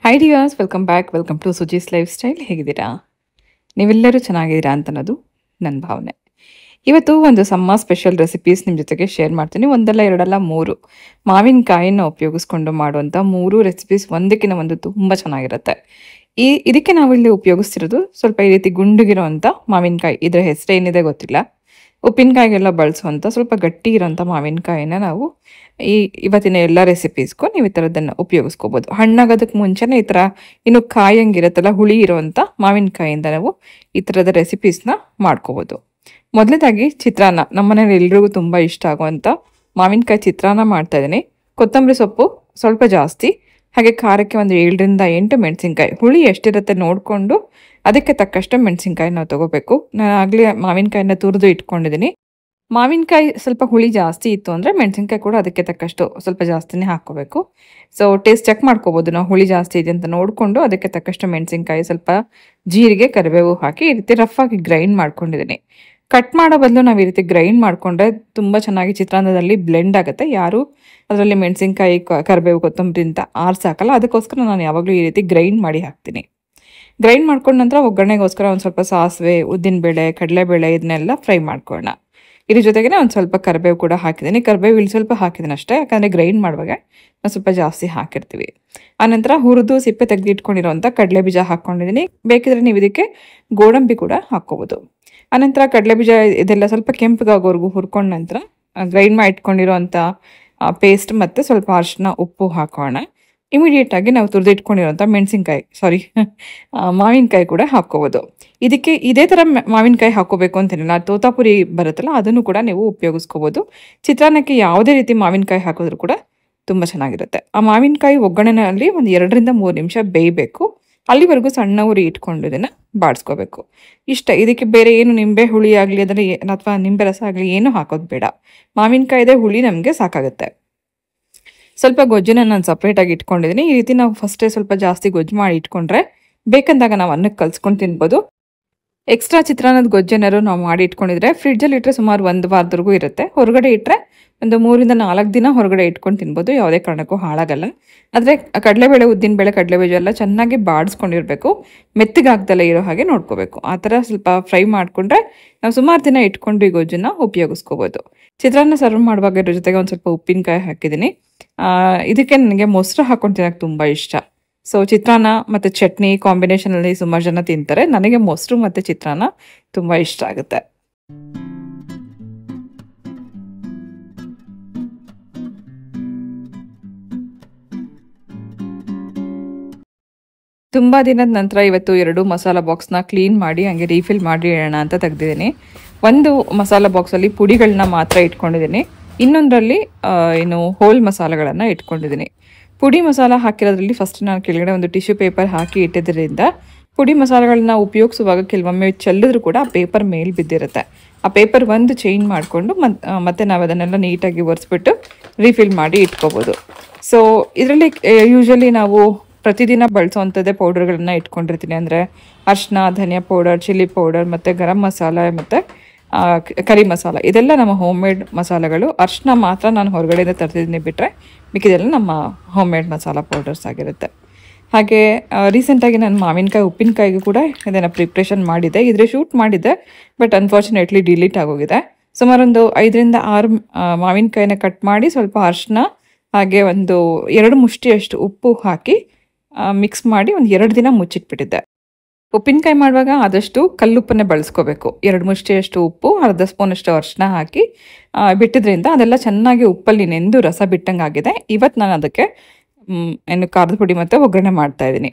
High dears, welcome back. Welcome to Suji's lifestyle. ಹೇಗಿದ್ದೀರಾ? ನೀವೆಲ್ಲರೂ ಚೆನ್ನಾಗಿದ್ದೀರಾ ಅಂತ ಅನ್ನೋದು ನನ್ನ ಭಾವನೆ. ಇವತ್ತು ಒಂದು ಸ್ಪೆಷಲ್ ರೆಸಿಪೀಸ್ ನಿಮ್ಮ ಜೊತೆಗೆ ಶೇರ್ ಮಾಡ್ತೀನಿ. ಒಂದಲ್ಲ ಎರಡಲ್ಲ ಮೂರು ಮಾವಿನಕಾಯಿನ ಉಪಯೋಗಿಸ್ಕೊಂಡು ಮಾಡುವಂಥ ಮೂರು ರೆಸಿಪೀಸ್ ಒಂದಕ್ಕಿಂತ ಒಂದು ತುಂಬ ಚೆನ್ನಾಗಿರುತ್ತೆ. ಇದಕ್ಕೆ ನಾವಿಲ್ಲಿ ಉಪಯೋಗಿಸ್ತಿರೋದು ಸ್ವಲ್ಪ ಈ ರೀತಿ ಗುಂಡುಗಿರೋವಂಥ ಮಾವಿನಕಾಯಿ. ಇದರ ಹೆಸರು ಏನಿದೆ ಗೊತ್ತಿಲ್ಲ. ಉಪ್ಪಿನಕಾಯಿಗೆಲ್ಲ ಬಳಸುವಂಥ ಸ್ವಲ್ಪ ಗಟ್ಟಿ ಇರೋಂಥ ಮಾವಿನಕಾಯಿನ ನಾವು ಇವತ್ತಿನ ಎಲ್ಲ ರೆಸಿಪೀಸ್ಗೂ ನೀವು ಈ ಥರದ್ದನ್ನು ಉಪಯೋಗಿಸ್ಕೋಬೋದು. ಹಣ್ಣಾಗೋದಕ್ಕೆ ಮುಂಚೆನೇ ಈ ಥರ ಇನ್ನು ಕಾಯಂಗಿರುತ್ತಲ್ಲ, ಹುಳಿ ಇರೋವಂಥ ಮಾವಿನಕಾಯಿಯಿಂದ ನಾವು ಈ ಥರದ ರೆಸಿಪೀಸ್ನ ಮಾಡ್ಕೋಬೋದು. ಮೊದಲನೇದಾಗಿ ಚಿತ್ರಾನ್ನ. ನಮ್ಮನೇಲಿ ಎಲ್ರಿಗೂ ತುಂಬ ಇಷ್ಟ ಆಗುವಂಥ ಮಾವಿನಕಾಯಿ ಚಿತ್ರಾನ್ನ ಮಾಡ್ತಾಯಿದ್ದೀನಿ. ಕೊತ್ತಂಬರಿ ಸೊಪ್ಪು ಸ್ವಲ್ಪ ಜಾಸ್ತಿ, ಹಾಗೆ ಖಾರಕ್ಕೆ ಒಂದು 7ರಿಂದ 8 ಮೆಣಸಿನ್ಕಾಯಿ. ಹುಳಿ ಎಷ್ಟಿರುತ್ತೆ ನೋಡಿಕೊಂಡು ಅದಕ್ಕೆ ತಕ್ಕಷ್ಟು ಮೆಣಸಿನ್ಕಾಯಿ ನಾವು ತೊಗೋಬೇಕು. ನಾನು ಆಗಲೇ ಮಾವಿನಕಾಯಿನ ತುರಿದು ಇಟ್ಕೊಂಡಿದ್ದೀನಿ. ಮಾವಿನಕಾಯಿ ಸ್ವಲ್ಪ ಹುಳಿ ಜಾಸ್ತಿ ಇತ್ತು ಅಂದರೆ ಮೆಣಸಿನ್ಕಾಯಿ ಕೂಡ ಅದಕ್ಕೆ ತಕ್ಕಷ್ಟು ಸ್ವಲ್ಪ ಜಾಸ್ತಿನೇ ಹಾಕ್ಕೋಬೇಕು. ಸೊ ಟೇಸ್ಟ್ ಚೆಕ್ ಮಾಡ್ಕೋಬೋದು. ನಾವು ಹುಳಿ ಜಾಸ್ತಿ ಇದೆ ಅಂತ ನೋಡಿಕೊಂಡು ಅದಕ್ಕೆ ತಕ್ಕಷ್ಟು ಮೆಣಸಿನ್ಕಾಯಿ, ಸ್ವಲ್ಪ ಜೀರಿಗೆ, ಕರಿಬೇವು ಹಾಕಿ ಈ ರೀತಿ ರಫ್ ಆಗಿ ಗ್ರೈಂಡ್ ಮಾಡ್ಕೊಂಡಿದ್ದೀನಿ. ಕಟ್ ಮಾಡೋ ಬದಲು ನಾವು ಈ ರೀತಿ ಗ್ರೈಂಡ್ ಮಾಡಿಕೊಂಡ್ರೆ ತುಂಬ ಚೆನ್ನಾಗಿ ಚಿತ್ರಾನ್ನದಲ್ಲಿ ಬ್ಲೆಂಡ್ ಆಗುತ್ತೆ. ಯಾರು ಅದರಲ್ಲಿ ಮೆಣಸಿನ್ಕಾಯಿ, ಕರಿಬೇವು, ಕೊತ್ತಂಬರಿ ಅಂತ ಆರಿಸಾಕಲ್ಲ. ಅದಕ್ಕೋಸ್ಕರ ನಾನು ಯಾವಾಗಲೂ ಈ ರೀತಿ ಗ್ರೈಂಡ್ ಮಾಡಿ ಹಾಕ್ತೀನಿ. ಗ್ರೈಂಡ್ ಮಾಡ್ಕೊಂಡ ನಂತರ ಒಗ್ಗರಣೆಗೋಸ್ಕರ ಒಂದು ಸ್ವಲ್ಪ ಸಾಸಿವೆ, ಉದ್ದಿನಬೇಳೆ, ಕಡಲೆಬೇಳೆ ಇದನ್ನೆಲ್ಲ ಫ್ರೈ ಮಾಡ್ಕೊಳ್ಳೋಣ. ಇದ್ರ ಜೊತೆಗೆ ಒಂದು ಸ್ವಲ್ಪ ಕರಿಬೇವು ಕೂಡ ಹಾಕಿದ್ದೀನಿ. ಕರಿಬೇವು ಇಲ್ಲಿ ಸ್ವಲ್ಪ ಹಾಕಿದ್ದೀನಿ ಅಷ್ಟೇ, ಯಾಕಂದರೆ ಗ್ರೈಂಡ್ ಮಾಡುವಾಗ ನಾವು ಸ್ವಲ್ಪ ಜಾಸ್ತಿ ಹಾಕಿರ್ತೀವಿ. ಆನಂತರ ಹುರಿದು ಸಿಪ್ಪೆ ತೆಗೆದು ಇಟ್ಕೊಂಡಿರೋಂಥ ಕಡಲೆ ಬೀಜ ಹಾಕ್ಕೊಂಡಿದ್ದೀನಿ. ಬೇಕಿದ್ರೆ ನೀವು ಇದಕ್ಕೆ ಗೋಡಂಬಿ ಕೂಡ ಹಾಕ್ಕೋಬೋದು. ಆನಂತರ ಕಡಲೆ ಬೀಜ ಇದೆಲ್ಲ ಸ್ವಲ್ಪ ಕೆಂಪಗಾಗೋವರೆಗೂ ಹುರ್ಕೊಂಡ ನಂತರ ಗ್ರೈಂಡ್ ಮಾಡಿ ಇಟ್ಕೊಂಡಿರೋಂಥ ಪೇಸ್ಟ್ ಮತ್ತು ಸ್ವಲ್ಪ ಅರಿಶಿನ, ಉಪ್ಪು ಹಾಕೋಣ. ಇಮಿಡಿಯೇಟಾಗಿ ನಾವು ತುರಿದು ಇಟ್ಕೊಂಡಿರೋಂಥ ಮಾವಿನಕಾಯಿ ಕೂಡ ಹಾಕ್ಕೋಬೋದು. ಇದಕ್ಕೆ ಇದೇ ಥರ ಮಾವಿನಕಾಯಿ ಹಾಕ್ಕೋಬೇಕು ಅಂತೇನಿಲ್ಲ. ತೋತಾಪುರಿ ಬರುತ್ತಲ್ಲ, ಅದನ್ನು ಕೂಡ ನೀವು ಉಪಯೋಗಿಸ್ಕೋಬೋದು. ಚಿತ್ರಾನ್ನಕ್ಕೆ ಯಾವುದೇ ರೀತಿ ಮಾವಿನಕಾಯಿ ಹಾಕಿದ್ರೂ ಕೂಡ ತುಂಬ ಚೆನ್ನಾಗಿರುತ್ತೆ. ಆ ಮಾವಿನಕಾಯಿ ಒಗ್ಗರಣೆಯಲ್ಲಿ ಒಂದು 2ರಿಂದ 3 ನಿಮಿಷ ಬೇಯಬೇಕು. ಅಲ್ಲಿವರೆಗೂ ಸಣ್ಣ ಉರಿ ಇಟ್ಕೊಂಡು ಇದನ್ನು ಬಾಡಿಸ್ಕೋಬೇಕು. ಇಷ್ಟ. ಇದಕ್ಕೆ ಬೇರೆ ಏನು ನಿಂಬೆ ಹುಳಿ ಆಗಲಿ ಅದರಲ್ಲಿ ಅಥವಾ ನಿಂಬೆ ರಸ ಆಗಲಿ ಏನೂ ಹಾಕೋದು ಬೇಡ. ಮಾವಿನಕಾಯಿದೆ ಹುಳಿ ನಮಗೆ ಸಾಕಾಗುತ್ತೆ. ಸ್ವಲ್ಪ ಗೊಜ್ಜನ್ನ ನಾನು ಸಪ್ರೇಟಾಗಿ ಇಟ್ಕೊಂಡಿದ್ದೀನಿ. ಈ ರೀತಿ ನಾವು ಫಸ್ಟೇ ಸ್ವಲ್ಪ ಜಾಸ್ತಿ ಗೊಜ್ಜು ಮಾಡಿ ಇಟ್ಕೊಂಡ್ರೆ ಬೇಕಂದಾಗ ನಾವು ಅನ್ನಕ್ಕೆ ಕಲ್ಸ್ಕೊಂಡು ತಿನ್ಬೋದು. ಎಕ್ಸ್ಟ್ರಾ ಚಿತ್ರಾನ್ನದ ಗೊಜ್ಜೇನಾದ್ರು ನಾವು ಮಾಡಿ ಇಟ್ಕೊಂಡಿದ್ರೆ ಫ್ರಿಡ್ಜಲ್ಲಿ ಇಟ್ಟರೆ ಸುಮಾರು 1 ವಾರದವರೆಗೂ ಇರುತ್ತೆ. ಹೊರಗಡೆ ಇಟ್ಟರೆ ಒಂದು 3ರಿಂದ 4 ದಿನ ಹೊರಗಡೆ ಇಟ್ಕೊಂಡು ತಿನ್ಬೋದು. ಯಾವುದೇ ಕಾರಣಕ್ಕೂ ಹಾಳಾಗಲ್ಲ. ಆದರೆ ಕಡಲೆಬೇಳೆ, ಉದ್ದಿನಬೇಳೆ, ಕಡಲೆಬೀಜ ಎಲ್ಲ ಚೆನ್ನಾಗಿ ಬಾಡಿಸ್ಕೊಂಡಿರಬೇಕು. ಮೆತ್ತಗಾಗ್ದಲ್ಲ ಇರೋ ಹಾಗೆ ನೋಡ್ಕೋಬೇಕು. ಆ ಥರ ಸ್ವಲ್ಪ ಫ್ರೈ ಮಾಡಿಕೊಂಡ್ರೆ ನಾವು ಸುಮಾರು ದಿನ ಇಟ್ಕೊಂಡು ಈ ಗೊಜ್ಜನ್ನ ಉಪಯೋಗಿಸ್ಕೋಬೋದು. ಚಿತ್ರಾನ್ನ ಸರ್ವ್ ಮಾಡುವಾಗ ಇದ್ರ ಜೊತೆಗೆ ಒಂದು ಸ್ವಲ್ಪ ಉಪ್ಪಿನಕಾಯಿ ಹಾಕಿದ್ದೀನಿ. ಇದಕ್ಕೆ ನನಗೆ ಮೊಸರು ಹಾಕೊಂಡು ತಿನ್ನೋಕ್ಕೆ ತುಂಬ ಇಷ್ಟ. ಸೊ ಚಿತ್ರಾನ್ನ ಮತ್ತು ಚಟ್ನಿ ಕಾಂಬಿನೇಷನಲ್ಲಿ ಸುಮಾರು ಜನ ತಿಂತಾರೆ. ನನಗೆ ಮೊಸರು ಮತ್ತು ಚಿತ್ರಾನ್ನ ತುಂಬ ಇಷ್ಟ ಆಗುತ್ತೆ. ತುಂಬ ದಿನದ ನಂತರ ಇವತ್ತು 2 ಮಸಾಲ ಬಾಕ್ಸ್ನ ಕ್ಲೀನ್ ಮಾಡಿ ಹಂಗೆ ರೀಫಿಲ್ ಮಾಡಿ ಇಡೋಣ ಅಂತ ತೆಗೆದಿದ್ದೀನಿ. ಒಂದು ಮಸಾಲ ಬಾಕ್ಸಲ್ಲಿ ಪುಡಿಗಳನ್ನ ಮಾತ್ರ ಇಟ್ಕೊಂಡಿದ್ದೀನಿ. ಇನ್ನೊಂದರಲ್ಲಿ ಹೋಲ್ ಮಸಾಲೆಗಳನ್ನು ಇಟ್ಕೊಂಡಿದ್ದೀನಿ. ಪುಡಿ ಮಸಾಲ ಹಾಕಿರೋದ್ರಲ್ಲಿ ಫಸ್ಟ್ ನಾನು ಕೆಳಗಡೆ ಒಂದು ಟಿಶ್ಯೂ ಪೇಪರ್ ಹಾಕಿ ಇಟ್ಟಿದ್ದರಿಂದ ಪುಡಿ ಮಸಾಲೆಗಳನ್ನ ಉಪಯೋಗಿಸುವಾಗ ಕೆಲವೊಮ್ಮೆ ಚೆಲ್ಲಿದ್ರು ಕೂಡ ಆ ಪೇಪರ್ ಮೇಲೆ ಬಿದ್ದಿರುತ್ತೆ. ಆ ಪೇಪರ್ ಒಂದು ಚೇಂಜ್ ಮಾಡಿಕೊಂಡು ಮತ್ತೆ ನಾವು ಅದನ್ನೆಲ್ಲ ನೀಟಾಗಿ ಒರೆಸ್ಬಿಟ್ಟು ರೀಫಿಲ್ ಮಾಡಿ ಇಟ್ಕೋಬೋದು. ಸೊ ಇದರಲ್ಲಿ ಯೂಶ್ವಲಿ ನಾವು ಪ್ರತಿದಿನ ಬಳಸೋವಂಥದ್ದೇ ಪೌಡರ್ಗಳನ್ನ ಇಟ್ಕೊಂಡಿರ್ತೀನಿ. ಅಂದರೆ ಅರಿಶಿನ, ಧನಿಯಾ ಪೌಡರ್, ಚಿಲ್ಲಿ ಪೌಡರ್ ಮತ್ತು ಗರಂ ಮಸಾಲ ಮತ್ತು ಕರಿ ಮಸಾಲ, ಇದೆಲ್ಲ ನಮ್ಮ ಹೋಮ್ ಮೇಡ್ ಮಸಾಲೆಗಳು. ಅರಿಶಿನ ಮಾತ್ರ ನಾನು ಹೊರಗಡೆಯಿಂದ ತರ್ತಿದ್ದೀನಿ, ಬಿಟ್ಟರೆ ಮಿಕ್ಕಿದೆಲ್ಲ ನಮ್ಮ ಹೋಮ್ ಮೇಡ್ ಮಸಾಲ ಪೌಡರ್ಸ್ ಆಗಿರುತ್ತೆ. ಹಾಗೆ ರೀಸೆಂಟಾಗಿ ನಾನು ಮಾವಿನಕಾಯಿ ಉಪ್ಪಿನಕಾಯಿಗೂ ಕೂಡ ಇದನ್ನು ಪ್ರಿಪ್ರೇಷನ್ ಮಾಡಿದ್ದೆ. ಇದ್ರೆ ಶೂಟ್ ಮಾಡಿದ್ದೆ, ಬಟ್ ಅನ್ಫಾರ್ಚುನೇಟ್ಲಿ ಡಿಲೀಟ್ ಆಗೋಗಿದೆ. ಸುಮಾರೊಂದು 5ರಿಂದ 6 ಮಾವಿನಕಾಯಿನ ಕಟ್ ಮಾಡಿ ಸ್ವಲ್ಪ ಅರಿಶಿನ ಹಾಗೆ ಒಂದು 2 ಮುಷ್ಟಿಯಷ್ಟು ಉಪ್ಪು ಹಾಕಿ ಮಿಕ್ಸ್ ಮಾಡಿ ಒಂದು 2 ದಿನ ಮುಚ್ಚಿಟ್ಬಿಟ್ಟಿದ್ದೆ. ಉಪ್ಪಿನಕಾಯಿ ಮಾಡುವಾಗ ಆದಷ್ಟು ಕಲ್ಲುಪ್ಪನ್ನೇ ಬಳಸ್ಕೋಬೇಕು. 2 ಮುಷ್ಟಿಯಷ್ಟು ಉಪ್ಪು, ಅರ್ಧ ಸ್ಪೂನಷ್ಟು ಅರಿಶಿನ ಹಾಕಿ ಬಿಟ್ಟಿದ್ರಿಂದ ಅದೆಲ್ಲ ಚೆನ್ನಾಗಿ ಉಪ್ಪಲ್ಲಿ ನೆಂದು ರಸ ಬಿಟ್ಟಂಗೆ ಆಗಿದೆ. ಇವತ್ತು ನಾನು ಅದಕ್ಕೆ ಖಾರದ ಪುಡಿ ಮತ್ತು ಒಗ್ಗರಣೆ ಮಾಡ್ತಾ ಇದ್ದೀನಿ.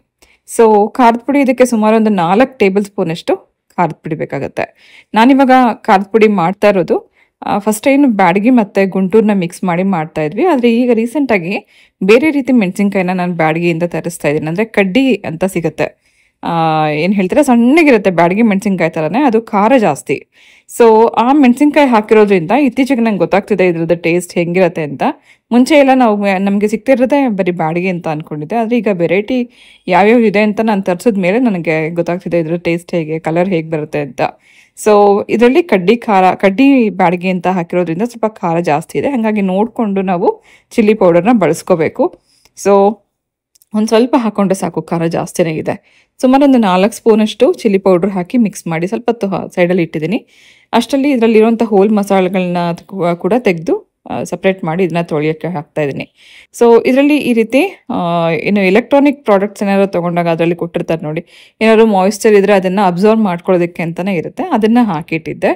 ಸೊ ಖಾರದ ಪುಡಿ ಇದಕ್ಕೆ ಸುಮಾರು ಒಂದು 4 ಟೇಬಲ್ ಸ್ಪೂನಷ್ಟು ಖಾರದ ಪುಡಿ ಬೇಕಾಗುತ್ತೆ. ನಾನಿವಾಗ ಖಾರದ ಪುಡಿ ಮಾಡ್ತಾ ಇರೋದು ಫಸ್ಟ್ ಟೈಮ್ ಬ್ಯಾಡಗಿ ಮತ್ತು ಗುಂಟೂರನ್ನ ಮಿಕ್ಸ್ ಮಾಡಿ ಮಾಡ್ತಾ ಇದ್ವಿ. ಆದರೆ ಈಗ ರೀಸೆಂಟಾಗಿ ಬೇರೆ ರೀತಿ ಮೆಣಸಿನ್ಕಾಯಿನ ನಾನು ಬ್ಯಾಡಗಿಯಿಂದ ತರಿಸ್ತಾ ಇದ್ದೀನಿ. ಅಂದರೆ ಕಡ್ಡಿ ಅಂತ ಸಿಗುತ್ತೆ. ಏನು ಹೇಳ್ತಾರೆ, ಸಣ್ಣಗಿರುತ್ತೆ ಬ್ಯಾಡಗಿ ಮೆಣಸಿನ್ಕಾಯಿ ಥರನೇ, ಅದು ಖಾರ ಜಾಸ್ತಿ. ಸೊ ಆ ಮೆಣಸಿನ್ಕಾಯಿ ಹಾಕಿರೋದ್ರಿಂದ ಇತ್ತೀಚೆಗೆ ನಂಗೆ ಗೊತ್ತಾಗ್ತಿದೆ ಇದ್ರದ್ದು ಟೇಸ್ಟ್ ಹೆಂಗಿರುತ್ತೆ ಅಂತ. ಮುಂಚೆ ಎಲ್ಲ ನಮಗೆ ಸಿಗ್ತಿರೋದೇ ಬರೀ ಬ್ಯಾಡಗಿ ಅಂತ ಅಂದ್ಕೊಂಡಿದ್ದೆ. ಆದರೆ ಈಗ ವೆರೈಟಿ ಯಾವ್ಯಾವ ಇದೆ ಅಂತ ನಾನು ತರಿಸಿದ ಮೇಲೆ ನನಗೆ ಗೊತ್ತಾಗ್ತಿದೆ ಇದ್ರ ಟೇಸ್ಟ್ ಹೇಗೆ, ಕಲರ್ ಹೇಗೆ ಬರುತ್ತೆ ಅಂತ. ಸೊ ಇದರಲ್ಲಿ ಕಡ್ಡಿ ಬ್ಯಾಡಗಿ ಅಂತ ಹಾಕಿರೋದ್ರಿಂದ ಸ್ವಲ್ಪ ಖಾರ ಜಾಸ್ತಿ ಇದೆ. ಹಾಗಾಗಿ ನೋಡಿಕೊಂಡು ನಾವು ಚಿಲ್ಲಿ ಪೌಡರ್ನ ಬಳಸ್ಕೋಬೇಕು. ಸೊ ಒಂದು ಸ್ವಲ್ಪ ಹಾಕೊಂಡ್ರೆ ಸಾಕು, ಖಾರ ಜಾಸ್ತಿನೇ ಇದೆ. ಸುಮಾರು ಒಂದು 4 ಸ್ಪೂನಷ್ಟು ಚಿಲ್ಲಿ ಪೌಡ್ರ್ ಹಾಕಿ ಮಿಕ್ಸ್ ಮಾಡಿ ಸ್ವಲ್ಪ ಹೊತ್ತು ಸೈಡಲ್ಲಿ ಇಟ್ಟಿದ್ದೀನಿ. ಅಷ್ಟರಲ್ಲಿ ಇದರಲ್ಲಿರುವಂಥ ಹೋಲ್ ಮಸಾಲೆಗಳನ್ನ ಕೂಡ ತೆಗೆದು ಸಪ್ರೇಟ್ ಮಾಡಿ ಇದನ್ನ ತೊಳೆಯೋಕ್ಕೆ ಹಾಕ್ತಾ ಇದ್ದೀನಿ. ಸೊ ಇದರಲ್ಲಿ ಈ ರೀತಿ ಏನು ಎಲೆಕ್ಟ್ರಾನಿಕ್ ಪ್ರಾಡಕ್ಟ್ಸ್ ಏನಾದ್ರು ತೊಗೊಂಡಾಗ ಅದರಲ್ಲಿ ಕೊಟ್ಟಿರ್ತಾರೆ ನೋಡಿ, ಏನಾದ್ರು ಮಾಯಿಶ್ಚರ್ ಇದ್ದರೆ ಅದನ್ನು ಅಬ್ಸರ್ವ್ ಮಾಡ್ಕೊಳ್ಳೋದಕ್ಕೆ ಅಂತಲೇ ಇರುತ್ತೆ, ಅದನ್ನು ಹಾಕಿಟ್ಟಿದ್ದೆ.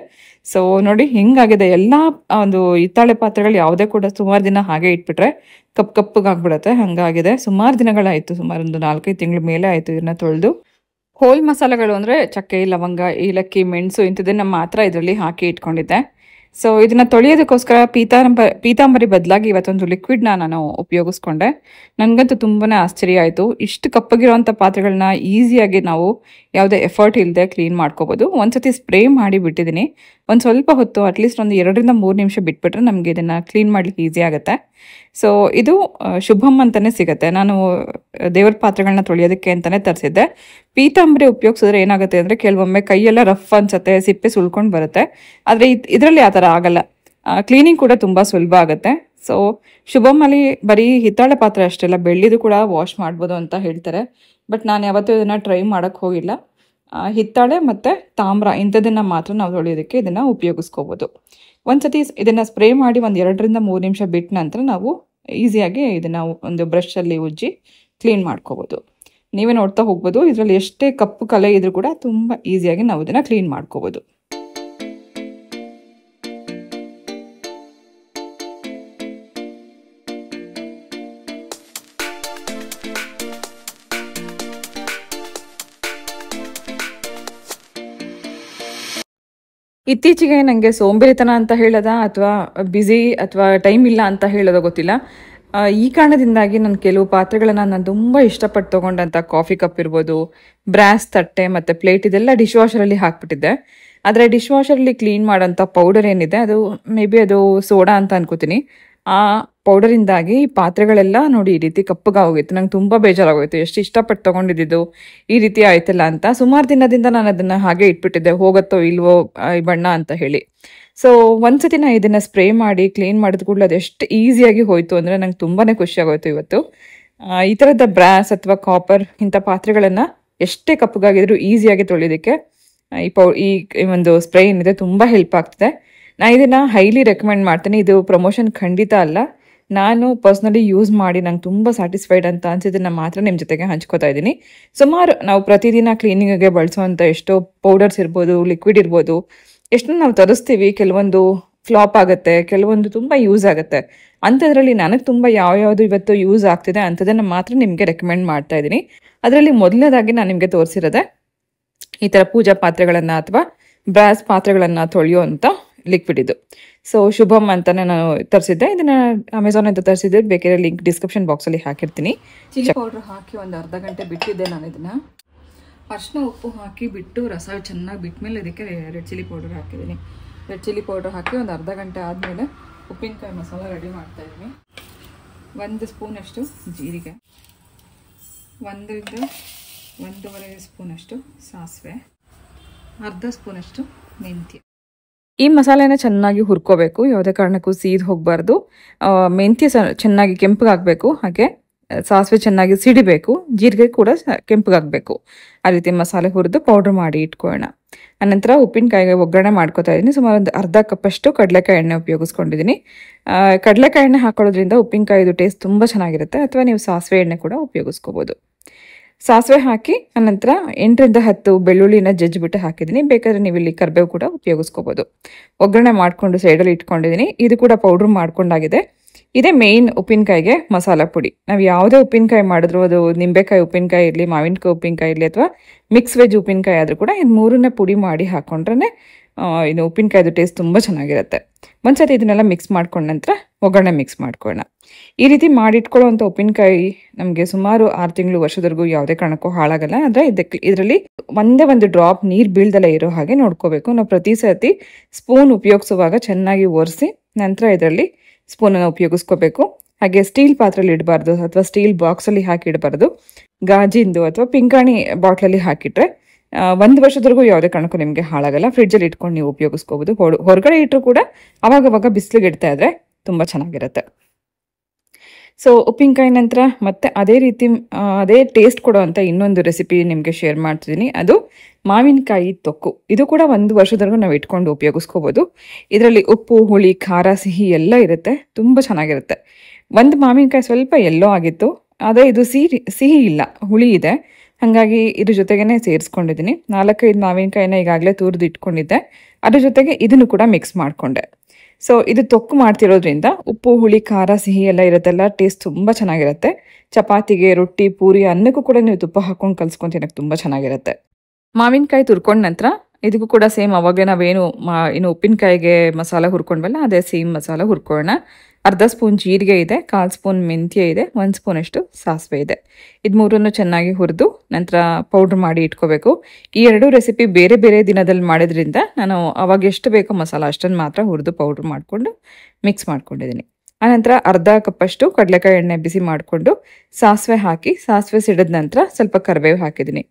ಸೊ ನೋಡಿ ಹೆಂಗಾಗಿದೆ, ಎಲ್ಲ ಒಂದು ಹಿತ್ತಾಳೆ ಪಾತ್ರೆಗಳು ಯಾವುದೇ ಕೂಡ ಸುಮಾರು ದಿನ ಹಾಗೆ ಇಟ್ಬಿಟ್ರೆ ಕಪ್ಪಗಾಗ್ಬಿಡುತ್ತೆ, ಹಾಗಾಗಿದೆ. ಸುಮಾರು ದಿನಗಳಾಯಿತು, ಸುಮಾರು ಒಂದು 4-5 ತಿಂಗಳ ಮೇಲೆ ಆಯಿತು ಇದನ್ನ ತೊಳೆದು. ಹೋಲ್ ಮಸಾಲೆಗಳು ಅಂದರೆ ಚಕ್ಕೆ, ಲವಂಗ, ಏಲಕ್ಕಿ, ಮೆಣಸು ಇಂಥದನ್ನು ಮಾತ್ರ ಇದರಲ್ಲಿ ಹಾಕಿ ಇಟ್ಕೊಂಡಿದ್ದೆ. ಸೊ ಇದನ್ನು ತೊಳೆಯೋದಕ್ಕೋಸ್ಕರ ಪೀತಾಂಬರಿ ಬದಲಾಗಿ ಇವತ್ತೊಂದು ಲಿಕ್ವಿಡ್ನ ನಾನು ಉಪಯೋಗಿಸ್ಕೊಂಡೆ. ನನಗಂತೂ ತುಂಬಾ ಆಶ್ಚರ್ಯ ಆಯಿತು. ಇಷ್ಟು ಕಪ್ಪಗಿರೋವಂಥ ಪಾತ್ರೆಗಳನ್ನ ಈಸಿಯಾಗಿ ನಾವು ಯಾವುದೇ ಎಫರ್ಟ್ ಇಲ್ಲದೆ ಕ್ಲೀನ್ ಮಾಡ್ಕೋಬೋದು. ಒಂದ್ಸತಿ ಸ್ಪ್ರೇ ಮಾಡಿ ಬಿಟ್ಟಿದ್ದೀನಿ, ಒಂದು ಸ್ವಲ್ಪ ಹೊತ್ತು ಅಟ್ಲೀಸ್ಟ್ ಒಂದು 2-3 ನಿಮಿಷ ಬಿಟ್ಬಿಟ್ರೆ ನಮಗೆ ಇದನ್ನು ಕ್ಲೀನ್ ಮಾಡ್ಲಿಕ್ಕೆ ಈಸಿ ಆಗುತ್ತೆ. ಸೊ ಇದು ಶುಭಮ್ ಅಂತಲೇ ಸಿಗುತ್ತೆ. ನಾನು ದೇವ್ರ ಪಾತ್ರೆಗಳನ್ನ ತೊಳೆಯೋದಕ್ಕೆ ಅಂತಲೇ ತರಿಸಿದ್ದೆ. ಪೀತಾಂಬರಿ ಉಪಯೋಗಿಸಿದ್ರೆ ಏನಾಗುತ್ತೆ ಅಂದರೆ ಕೆಲವೊಮ್ಮೆ ಕೈಯೆಲ್ಲ ರಫ್ ಅನ್ಸುತ್ತೆ, ಸಿಪ್ಪೆ ಸುಳ್ಕೊಂಡು ಬರುತ್ತೆ. ಆದರೆ ಇದರಲ್ಲಿ ಆ ಥರ ಆಗಲ್ಲ, ಕ್ಲೀನಿಂಗ್ ಕೂಡ ತುಂಬ ಸುಲಭ ಆಗುತ್ತೆ. ಸೊ ಶುಭಮಲ್ಲಿ ಬರೀ ಹಿತ್ತಾಳೆ ಪಾತ್ರೆ ಅಷ್ಟೇ ಅಲ್ಲ, ಬೆಳ್ಳಿದು ಕೂಡ ವಾಶ್ ಮಾಡ್ಬೋದು ಅಂತ ಹೇಳ್ತಾರೆ. ಬಟ್ ನಾನು ಯಾವತ್ತೂ ಇದನ್ನು ಟ್ರೈ ಮಾಡೋಕ್ಕೆ ಹೋಗಿಲ್ಲ. ಹಿತ್ತಾಳೆ ಮತ್ತು ತಾಮ್ರ ಇಂಥದನ್ನು ಮಾತ್ರ ನಾವು ತೊಳೆಯೋದಕ್ಕೆ ಇದನ್ನು ಉಪಯೋಗಿಸ್ಕೋಬೋದು. ಒಂದ್ಸತಿ ಇದನ್ನು ಸ್ಪ್ರೇ ಮಾಡಿ ಒಂದು 2-3 ನಿಮಿಷ ಬಿಟ್ಟ ನಂತರ ನಾವು ಈಸಿಯಾಗಿ ಇದನ್ನು ಒಂದು ಬ್ರಷಲ್ಲಿ ಉಜ್ಜಿ ಕ್ಲೀನ್ ಮಾಡ್ಕೋಬೋದು. ನೀವೇ ನೋಡ್ತಾ ಹೋಗ್ಬೋದು, ಇದರಲ್ಲಿ ಎಷ್ಟೇ ಕಪ್ಪು ಕಲೆ ಇದ್ರೂ ಕೂಡ ತುಂಬ ಈಸಿಯಾಗಿ ನಾವು ಇದನ್ನು ಕ್ಲೀನ್ ಮಾಡ್ಕೋಬೋದು. ಇತ್ತೀಚೆಗೆ ನನಗೆ ಸೋಂಬೇರಿತನ ಅಂತ ಹೇಳೋದಾ ಅಥವಾ ಬ್ಯುಸಿ ಅಥವಾ ಟೈಮ್ ಇಲ್ಲ ಅಂತ ಹೇಳೋದೋ ಗೊತ್ತಿಲ್ಲ. ಈ ಕಾರಣದಿಂದಾಗಿ ನಾನು ಕೆಲವು ಪಾತ್ರೆಗಳನ್ನು ನಾನು ತುಂಬ ಇಷ್ಟಪಟ್ಟು ತೊಗೊಂಡಂಥ ಕಾಫಿ ಕಪ್ ಇರ್ಬೋದು, ಬ್ರಾಸ್ ತಟ್ಟೆ ಮತ್ತು ಪ್ಲೇಟ್ ಇದೆಲ್ಲ ಡಿಶ್ ವಾಷರಲ್ಲಿ ಹಾಕ್ಬಿಟ್ಟಿದ್ದೆ. ಆದರೆ ಡಿಶ್ ವಾಷರಲ್ಲಿ ಕ್ಲೀನ್ ಮಾಡೋಂಥ ಪೌಡರ್ ಏನಿದೆ ಅದು ಮೇ ಬಿ ಅದು ಸೋಡಾ ಅಂತ ಅನ್ಕೋತೀನಿ. ಆ ಪೌಡರಿಂದಾಗಿ ಪಾತ್ರೆಗಳೆಲ್ಲ ನೋಡಿ ಈ ರೀತಿ ಕಪ್ಪಗಾಗೋಗಿತ್ತು. ನಂಗೆ ತುಂಬ ಬೇಜಾರಾಗೋಯಿತು, ಎಷ್ಟು ಇಷ್ಟಪಟ್ಟು ತೊಗೊಂಡಿದ್ದು ಈ ರೀತಿ ಆಯ್ತಲ್ಲ ಅಂತ. ಸುಮಾರು ದಿನದಿಂದ ನಾನು ಅದನ್ನು ಹಾಗೆ ಇಟ್ಬಿಟ್ಟಿದ್ದೆ, ಹೋಗುತ್ತೋ ಇಲ್ವೋ ಈ ಬಣ್ಣ ಅಂತ ಹೇಳಿ. ಸೊ ಒಂದ್ಸತಿ ನಾನು ಇದನ್ನು ಸ್ಪ್ರೇ ಮಾಡಿ ಕ್ಲೀನ್ ಮಾಡಿದ ಕೂಡಲೇ ಅದು ಎಷ್ಟು ಈಸಿಯಾಗಿ ಹೋಯಿತು ಅಂದರೆ ನಂಗೆ ತುಂಬಾ ಖುಷಿಯಾಗೋಯ್ತು ಇವತ್ತು. ಈ ಥರದ ಬ್ರಾಸ್ ಅಥವಾ ಕಾಪರ್ ಇಂಥ ಪಾತ್ರೆಗಳನ್ನು ಎಷ್ಟೇ ಕಪ್ಪಗಾಗಿದ್ರು ಈಸಿಯಾಗಿ ತೊಳೆಯೋದಕ್ಕೆ ಈ ಒಂದು ಸ್ಪ್ರೇ ಏನಿದೆ ತುಂಬ ಹೆಲ್ಪ್ ಆಗ್ತದೆ. ನಾನು ಇದನ್ನು ಹೈಲಿ ರೆಕಮೆಂಡ್ ಮಾಡ್ತೀನಿ. ಇದು ಪ್ರಮೋಷನ್ ಖಂಡಿತ ಅಲ್ಲ, ನಾನು ಪರ್ಸ್ನಲಿ ಯೂಸ್ ಮಾಡಿ ನಂಗೆ ತುಂಬ ಸ್ಯಾಟಿಸ್ಫೈಡ್ ಅಂತ ಅನ್ಸಿದ್ದನ್ನು ಮಾತ್ರ ನಿಮ್ಮ ಜೊತೆಗೆ ಹಂಚ್ಕೋತಾ ಇದ್ದೀನಿ. ಸುಮಾರು ನಾವು ಪ್ರತಿದಿನ ಕ್ಲೀನಿಂಗಿಗೆ ಬಳಸುವಂಥ ಎಷ್ಟೋ ಪೌಡರ್ಸ್ ಇರ್ಬೋದು, ಲಿಕ್ವಿಡ್ ಇರ್ಬೋದು, ಎಷ್ಟು ನಾವು ತರಿಸ್ತೀವಿ. ಕೆಲವೊಂದು ಫ್ಲಾಪ್ ಆಗುತ್ತೆ, ಕೆಲವೊಂದು ತುಂಬ ಯೂಸ್ ಆಗುತ್ತೆ. ಅಂಥದ್ರಲ್ಲಿ ನನಗೆ ತುಂಬ ಯಾವ್ಯಾವುದು ಇವತ್ತು ಯೂಸ್ ಆಗ್ತಿದೆ ಅಂಥದನ್ನು ಮಾತ್ರ ನಿಮಗೆ ರೆಕಮೆಂಡ್ ಮಾಡ್ತಾ ಇದ್ದೀನಿ. ಅದರಲ್ಲಿ ಮೊದಲನೇದಾಗಿ ನಾನು ನಿಮಗೆ ತೋರಿಸಿರೋದೆ ಈ ಥರ ಪೂಜಾ ಪಾತ್ರೆಗಳನ್ನು ಅಥವಾ ಬ್ರಾಸ್ ಪಾತ್ರೆಗಳನ್ನು ತೊಳೆಯುವಂಥ ಲಿಕ್ವಿಡ್ ಇದು. ಸೊ ಶುಭಮ್ ಅಂತಲೇ ನಾನು ತರಿಸಿದ್ದೆ. ಇದನ್ನು ಅಮೆಝಾನ್ ಅಂತ ತರಿಸಿದ್ದೆ, ಬೇಕಾದ್ರೆ ಲಿಂಕ್ ಡಿಸ್ಕ್ರಿಪ್ಷನ್ ಬಾಕ್ಸಲ್ಲಿ ಹಾಕಿರ್ತೀನಿ. ಚಿಲ್ಲಿ ಪೌಡ್ರ್ ಹಾಕಿ ಒಂದು ಅರ್ಧ ಗಂಟೆ ಬಿಟ್ಟಿದ್ದೆ ನಾನು ಇದನ್ನು. ಅರಿಶಿನ ಉಪ್ಪು ಹಾಕಿ ಬಿಟ್ಟು ರಸ ಚೆನ್ನಾಗಿ ಬಿಟ್ಮೇಲೆ ಇದಕ್ಕೆ ರೆಡ್ ಚಿಲ್ಲಿ ಪೌಡರ್ ಹಾಕಿದ್ದೀನಿ. ರೆಡ್ ಚಿಲ್ಲಿ ಪೌಡರ್ ಹಾಕಿ ಒಂದು ಅರ್ಧ ಗಂಟೆ ಆದಮೇಲೆ ಉಪ್ಪಿನಕಾಯಿ ಮಸಾಲ ರೆಡಿ ಮಾಡ್ತಾಯಿದ್ದೀನಿ. 1 ಸ್ಪೂನಷ್ಟು ಜೀರಿಗೆ, 1-1.5 ಸ್ಪೂನಷ್ಟು ಸಾಸಿವೆ, ಅರ್ಧ ಸ್ಪೂನಷ್ಟು ಮೆಂತ್ಯ. ಈ ಮಸಾಲೆನ ಚೆನ್ನಾಗಿ ಹುರ್ಕೋಬೇಕು, ಯಾವುದೇ ಕಾರಣಕ್ಕೂ ಸೀದ್ ಹೋಗಬಾರ್ದು. ಮೆಂತ್ಯ ಚೆನ್ನಾಗಿ ಕೆಂಪಗಾಗಬೇಕು, ಹಾಗೆ ಸಾಸಿವೆ ಚೆನ್ನಾಗಿ ಸಿಡಿಬೇಕು, ಜೀರಿಗೆ ಕೂಡ ಕೆಂಪಗಾಗಬೇಕು. ಆ ರೀತಿ ಮಸಾಲೆ ಹುರಿದು ಪೌಡ್ರ್ ಮಾಡಿ ಇಟ್ಕೊಳ್ಳೋಣ. ಅನಂತರ ಉಪ್ಪಿನಕಾಯಿಗೆ ಒಗ್ಗರಣೆ ಮಾಡ್ಕೋತಾ ಇದ್ದೀನಿ. ಸುಮಾರು ಒಂದು ಅರ್ಧ ಕಪ್ಪಷ್ಟು ಕಡಲೆಕಾಯಿ ಎಣ್ಣೆ ಉಪಯೋಗಿಸ್ಕೊಂಡಿದ್ದೀನಿ. ಕಡಲೆಕಾಯಿ ಎಣ್ಣೆ ಹಾಕೊಳ್ಳೋದ್ರಿಂದ ಉಪ್ಪಿನಕಾಯಿದು ಟೇಸ್ಟ್ ತುಂಬ ಚೆನ್ನಾಗಿರುತ್ತೆ. ಅಥವಾ ನೀವು ಸಾಸಿವೆ ಎಣ್ಣೆ ಕೂಡ ಉಪಯೋಗಿಸ್ಕೋಬೋದು. ಸಾಸಿವೆ ಹಾಕಿ ಅನಂತರ 8-10 ಬೆಳ್ಳುಳ್ಳಿನ ಜಜ್ಜಿಬಿಟ್ಟು ಹಾಕಿದ್ದೀನಿ. ಬೇಕಾದರೆ ನೀವು ಇಲ್ಲಿ ಕರಿಬೇವು ಕೂಡ ಉಪಯೋಗಿಸ್ಕೋಬೋದು. ಒಗ್ಗರಣೆ ಮಾಡಿಕೊಂಡು ಸೈಡಲ್ಲಿ ಇಟ್ಕೊಂಡಿದ್ದೀನಿ. ಇದು ಕೂಡ ಪೌಡ್ರ್ ಮಾಡ್ಕೊಂಡಾಗಿದೆ. ಇದೇ ಮೇಯ್ನ್ ಉಪ್ಪಿನಕಾಯಿಗೆ ಮಸಾಲ ಪುಡಿ. ನಾವು ಯಾವುದೇ ಉಪ್ಪಿನಕಾಯಿ ಮಾಡಿದ್ರು, ಅದು ನಿಂಬೆಕಾಯಿ ಉಪ್ಪಿನಕಾಯಿ ಇರಲಿ, ಮಾವಿನಕಾಯಿ ಉಪ್ಪಿನಕಾಯಿ ಇರಲಿ, ಅಥವಾ ಮಿಕ್ಸ್ ವೆಜ್ ಉಪ್ಪಿನಕಾಯಿ ಆದರೂ ಕೂಡ ಇದು 3ನೇ ಪುಡಿ ಮಾಡಿ ಹಾಕ್ಕೊಂಡ್ರೆ ಇದು ಉಪ್ಪಿನಕಾಯಿದು ಟೇಸ್ಟ್ ತುಂಬ ಚೆನ್ನಾಗಿರುತ್ತೆ. ಒಂದ್ಸತಿ ಇದನ್ನೆಲ್ಲ ಮಿಕ್ಸ್ ಮಾಡ್ಕೊಂಡ ನಂತರ ಒಗ್ಗರಣೆ ಮಿಕ್ಸ್ ಮಾಡ್ಕೊಳ್ಳೋಣ. ಈ ರೀತಿ ಮಾಡಿಟ್ಕೊಳ್ಳೋವಂಥ ಉಪ್ಪಿನಕಾಯಿ ನಮಗೆ ಸುಮಾರು 6 ತಿಂಗಳು ವರ್ಷದವರೆಗೂ ಯಾವುದೇ ಕಾರಣಕ್ಕೂ ಹಾಳಾಗಲ್ಲ. ಆದರೆ ಇದರಲ್ಲಿ ಒಂದೇ ಒಂದು ಡ್ರಾಪ್ ನೀರು ಬೀಳ್ದಲೇ ಇರೋ ಹಾಗೆ ನೋಡ್ಕೋಬೇಕು. ನಾವು ಪ್ರತಿ ಸರ್ತಿ ಸ್ಪೂನ್ ಉಪಯೋಗಿಸುವಾಗ ಚೆನ್ನಾಗಿ ಒರೆಸಿ ನಂತರ ಇದರಲ್ಲಿ ಸ್ಪೂನನ್ನು ಉಪಯೋಗಿಸ್ಕೋಬೇಕು. ಹಾಗೆ ಸ್ಟೀಲ್ ಪಾತ್ರೆಯಲ್ಲಿ ಇಡಬಾರ್ದು ಅಥವಾ ಸ್ಟೀಲ್ ಬಾಕ್ಸಲ್ಲಿ ಹಾಕಿ ಇಡಬಾರ್ದು. ಗಾಜಿಂದು ಅಥವಾ ಪಿಂಗಾಣಿ ಬಾಟ್ಲಲ್ಲಿ ಹಾಕಿಟ್ರೆ 1 ವರ್ಷದವರೆಗೂ ಯಾವುದೇ ಕಾರಣಕ್ಕೂ ನಿಮಗೆ ಹಾಳಾಗಲ್ಲ. ಫ್ರಿಡ್ಜಲ್ಲಿ ಇಟ್ಕೊಂಡು ನೀವು ಉಪಯೋಗಿಸ್ಕೋಬೋದು. ಹೊರಗಡೆ ಇಟ್ಟರು ಕೂಡ ಅವಾಗವಾಗ ಬಿಸಿಲಿಗೆ ಇಡ್ತಾ ಇದ್ರೆ ತುಂಬ ಚೆನ್ನಾಗಿರುತ್ತೆ. ಸೊ ಉಪ್ಪಿನಕಾಯಿ ನಂತರ ಮತ್ತೆ ಅದೇ ರೀತಿ ಅದೇ ಟೇಸ್ಟ್ ಕೊಡುವಂಥ ಇನ್ನೊಂದು ರೆಸಿಪಿ ನಿಮಗೆ ಶೇರ್ ಮಾಡ್ತಿದ್ದೀನಿ. ಅದು ಮಾವಿನಕಾಯಿ ತೊಕ್ಕು. ಇದು ಕೂಡ 1 ವರ್ಷದವರೆಗೂ ನಾವು ಇಟ್ಕೊಂಡು ಉಪಯೋಗಿಸ್ಕೋಬೋದು. ಇದರಲ್ಲಿ ಉಪ್ಪು, ಹುಳಿ, ಖಾರ, ಸಿಹಿ ಎಲ್ಲ ಇರುತ್ತೆ. ತುಂಬ ಚೆನ್ನಾಗಿರುತ್ತೆ. ಒಂದು ಮಾವಿನಕಾಯಿ ಸ್ವಲ್ಪ ಎಲ್ಲೋ ಆಗಿತ್ತು, ಆದರೆ ಇದು ಸಿಹಿ ಇಲ್ಲ, ಹುಳಿ ಇದೆ. ಹಾಗಾಗಿ ಇದ್ರ ಜೊತೆಗೇ ಸೇರಿಸ್ಕೊಂಡಿದ್ದೀನಿ. 4-5 ಮಾವಿನಕಾಯಿನ ಈಗಾಗಲೇ ತುರಿದು ಇಟ್ಕೊಂಡಿದ್ದೆ. ಅದ್ರ ಜೊತೆಗೆ ಇದನ್ನು ಕೂಡ ಮಿಕ್ಸ್ ಮಾಡಿಕೊಂಡೆ. ಸೊ ಇದು ತೊಕ್ಕು ಮಾಡ್ತಿರೋದ್ರಿಂದ ಉಪ್ಪು, ಹುಳಿ, ಖಾರ, ಸಿಹಿ ಎಲ್ಲ ಇರುತ್ತಲ್ಲ, ಟೇಸ್ಟ್ ತುಂಬ ಚೆನ್ನಾಗಿರುತ್ತೆ. ಚಪಾತಿಗೆ, ರೊಟ್ಟಿ, ಪೂರಿ, ಅನ್ನಕ್ಕೂ ಕೂಡ ನೀವು ತುಪ್ಪ ಹಾಕ್ಕೊಂಡು ಕಲ್ಸ್ಕೊಂಡು ತಿನ್ನೋಕ್ಕೆ ತುಂಬ ಚೆನ್ನಾಗಿರುತ್ತೆ. ಮಾವಿನಕಾಯಿ ತುರ್ಕೊಂಡ ನಂತರ ಇದಕ್ಕೂ ಕೂಡ ಸೇಮ್ ಅವಾಗಲೇ ನಾವೇನು ಇನ್ನು ಉಪ್ಪಿನಕಾಯಿಗೆ ಮಸಾಲ ಹುರ್ಕೊಂಡ್ವಲ್ಲ, ಅದೇ ಸೇಮ್ ಮಸಾಲ ಹುರ್ಕೊಳ್ಳೋಣ. ಅರ್ಧ ಸ್ಪೂನ್ ಜೀರಿಗೆ ಇದೆ, 1/4 ಸ್ಪೂನ್ ಮೆಂತ್ಯ ಇದೆ, 1 ಸ್ಪೂನಷ್ಟು ಸಾಸಿವೆ ಇದೆ. ಇದು ಮೂರನ್ನು ಚೆನ್ನಾಗಿ ಹುರಿದು ನಂತರ ಪೌಡ್ರ್ ಮಾಡಿ ಇಟ್ಕೋಬೇಕು. ಈ 2 ರೆಸಿಪಿ ಬೇರೆ ಬೇರೆ ದಿನದಲ್ಲಿ ಮಾಡೋದ್ರಿಂದ ನಾನು ಅವಾಗ ಎಷ್ಟು ಬೇಕೋ ಮಸಾಲ ಅಷ್ಟನ್ನು ಮಾತ್ರ ಹುರಿದು ಪೌಡ್ರ್ ಮಾಡಿಕೊಂಡು ಮಿಕ್ಸ್ ಮಾಡ್ಕೊಂಡಿದ್ದೀನಿ. ಆನಂತರ ಅರ್ಧ ಕಪ್ಪಷ್ಟು ಕಡಲೆಕಾಯಿ ಎಣ್ಣೆ ಬಿಸಿ ಮಾಡಿಕೊಂಡು ಸಾಸಿವೆ ಹಾಕಿ, ಸಾಸಿವೆ ಸಿಡಿದ ನಂತರ ಸ್ವಲ್ಪ ಕರಿಬೇವು ಹಾಕಿದ್ದೀನಿ.